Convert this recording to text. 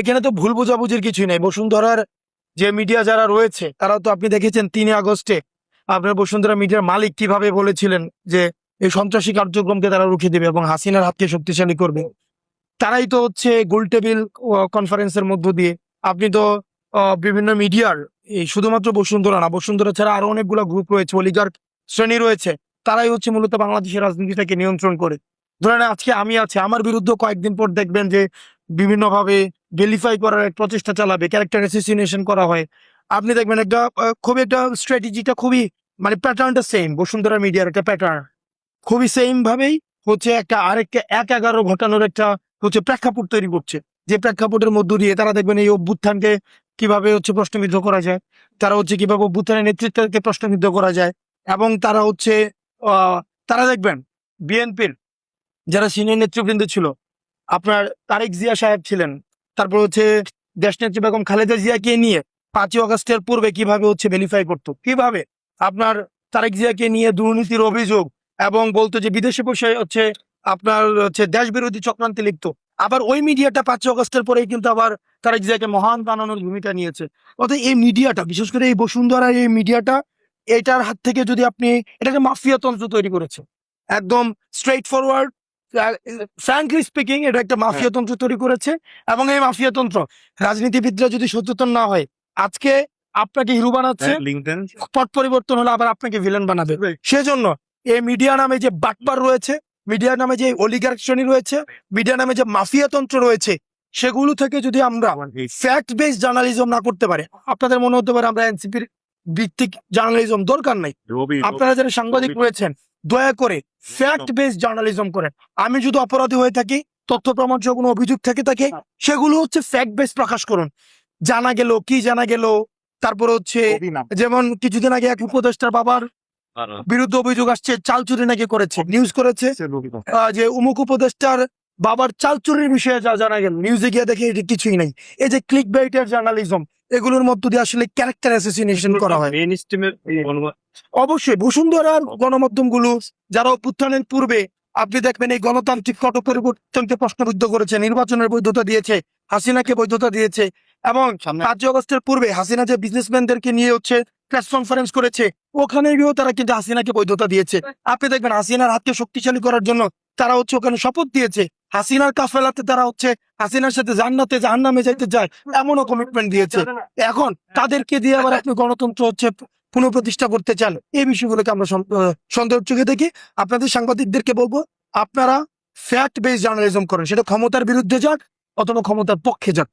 এখানে তো ভুল বোঝাবুঝির কিছুই নাই। বসুন্ধরার যে মিডিয়া যারা রয়েছে তারা তো আপনি দেখেছেন 3 আগস্টে আপনার বসুন্ধরা মিডিয়ার মালিক কিভাবে বলেছিলেন যে এই সন্ত্রাসী কার্যক্রমকে তারা রুখে দেবে এবং হাসিনার হাতকে শক্তিশালী করবে। তারাই তো হচ্ছে গোলটেবিল কনফারেন্সের মধ্য দিয়ে আপনি তো বিভিন্ন মিডিয়ার এই শুধুমাত্র বসুন্ধরা না, বসুন্ধরা ছাড়া আরো অনেকগুলো গ্রুপ রয়েছে, অলিগার্ক শ্রেণী রয়েছে, তারাই হচ্ছে মূলত বাংলাদেশের রাজনীতিটাকে নিয়ন্ত্রণ করে। ধরেন আজকে আমি আছি, আমার বিরুদ্ধে কয়েকদিন পর দেখবেন যে বিভিন্নভাবে ভেরিফাই করার এক প্রচেষ্টা চালাবে, ক্যারেক্টার অ্যাসোসিয়েশন করা হয়। আপনি দেখবেন একটা খুবই একটা স্ট্র্যাটেজিটা খুবই মানে প্যাটার্নটা সেম, বসুন্ধরা মিডিয়ার একটা প্যাটার্ন খুবই সেম ভাবেই হচ্ছে একটা আরেকটা 1/11 ঘটানোর একটা হচ্ছে প্রেক্ষাপট তৈরি করছে, যে প্রেক্ষাপটের মধ্য দিয়ে তারা দেখবেন এই অভ্যুত্থানকে কিভাবে হচ্ছে প্রশ্নবিদ্ধ করা যায়, তারা হচ্ছে কিভাবে অভ্যুত্থানের নেতৃত্বকে প্রশ্নবিদ্ধ করা যায়। এবং তারা হচ্ছে তারা দেখবেন বিএনপির যারা সিনিয়র নেতৃবৃন্দ ছিল, আপনার তারেক জিয়া সাহেব ছিলেন, তারপর হচ্ছে দেশনেত্রী বেগম খালেদা জিয়াকে নিয়ে 5ই আগস্টের পূর্বে কিভাবে হচ্ছে ভেরিফাই করতো, কিভাবে আপনার তারেক জিয়াকে নিয়ে দুর্নীতির অভিযোগ এবং বলতো যে বিদেশে বসে হচ্ছে আপনার হচ্ছে দেশ বিরোধী চক্রান্তে লিখতো। আবার ওই মিডিয়াটা 5ই আগস্টের পরেই কিন্তু আবার তারেক জিয়াকে মহান বানানোর ভূমিকা নিয়েছে। অর্থাৎ এই মিডিয়াটা, বিশেষ করে এই বসুন্ধরার এই মিডিয়াটা, এটার হাত থেকে যদি আপনি এটাকে মাফিয়া তন্ত্র তৈরি করেছে, একদম স্ট্রেইট ফরওয়ার্ড ফ্র্যাঙ্কলি স্পিকিং, এটা একটা মাফিয়া তন্ত্র তৈরি করেছে। এবং এই মাফিয়া তন্ত্র রাজনীতিবিদরা যদি সচেতন না হয়, আজকে আপনাকে হিরো বানাচ্ছে, পট পরিবর্তন হলে আবার আপনাকে ভিলেন বানাবে। সেজন্য এই মিডিয়া নামে যে বাটপার রয়েছে, মিডিয়া নামে যে অলিগার্ক শ্রেণী রয়েছে, মিডিয়া নামে যে মাফিয়া তন্ত্র রয়েছে, সেগুলো থেকে যদি আমরা ফ্যাক্ট বেসড জার্নালিজম না করতে পারে, আপনাদের মনে হতে পারে আমরা এনসিপির ভিত্তিক জার্নালিজম দরকার নাই। আপনারা যারা সাংবাদিক রয়েছেন, দয়া করে ফ্যাক্ট বেসড জার্নালিজম করেন। আমি যদি অপরাধী হয়ে থাকি, তথ্য প্রমাণ সহ কোনো অভিযোগ থেকে থাকে, সেগুলো হচ্ছে ফ্যাক্ট বেস প্রকাশ করুন। জানা গেল কি জানা গেল, তারপর হচ্ছে যেমন কিছুদিন আগে এক উপদেষ্টার বাবার বিরুদ্ধে অভিযোগ আসছে চাল চুরি নাকি করেছে, নিউজ করেছে যে অমুক উপদেষ্টার বাবার চাল চুরির বিষয়ে যা জানা গেল, নিউজে গিয়ে দেখে এটা কিছুই নাই। এই যে ক্লিক বাইটের জার্নালিজম, এগুলোর মধ্য দিয়ে আসলে ক্যারেক্টার অ্যাসোসিয়েশন করা হয়। অবশ্যই বসুন্ধরার গণমাধ্যম গুলো যারা অভ্যুত্থানের পূর্বে আপনি দেখবেন এই গণতান্ত্রিক কত পরিবর্তনকে প্রশ্নবিদ্ধ করেছে, নির্বাচনের বৈধতা দিয়েছে, হাসিনাকে বৈধতা দিয়েছে। এবং 5ই আগস্টের পূর্বে হাসিনা যে বিজনেসম্যানদেরকে নিয়ে হচ্ছে প্রেস কনফারেন্স করেছে, ওখানে গিয়েও তারা কিন্তু হাসিনাকে বৈধতা দিয়েছে। আপনি দেখবেন হাসিনার হাতকে শক্তিশালী করার জন্য তারা হচ্ছে ওখানে শপথ দিয়েছে, হাসিনার কাফেলাতে তারা হচ্ছে হাসিনার সাথে জান্নাতে জাহান্নামে যাইতে যায়, এমনও কমিটমেন্ট দিয়েছে। এখন তাদেরকে দিয়ে আবার আপনি গণতন্ত্র হচ্ছে পুনঃপ্রতিষ্ঠা করতে চান, এই বিষয়গুলোকে আমরা সন্দেহ চোখে দেখি। আপনাদের সাংবাদিকদেরকে বলবো, আপনারা ফ্যাক্ট বেসড জার্নালিজম করেন, সেটা ক্ষমতার বিরুদ্ধে যাক অথবা ক্ষমতার পক্ষে যাক।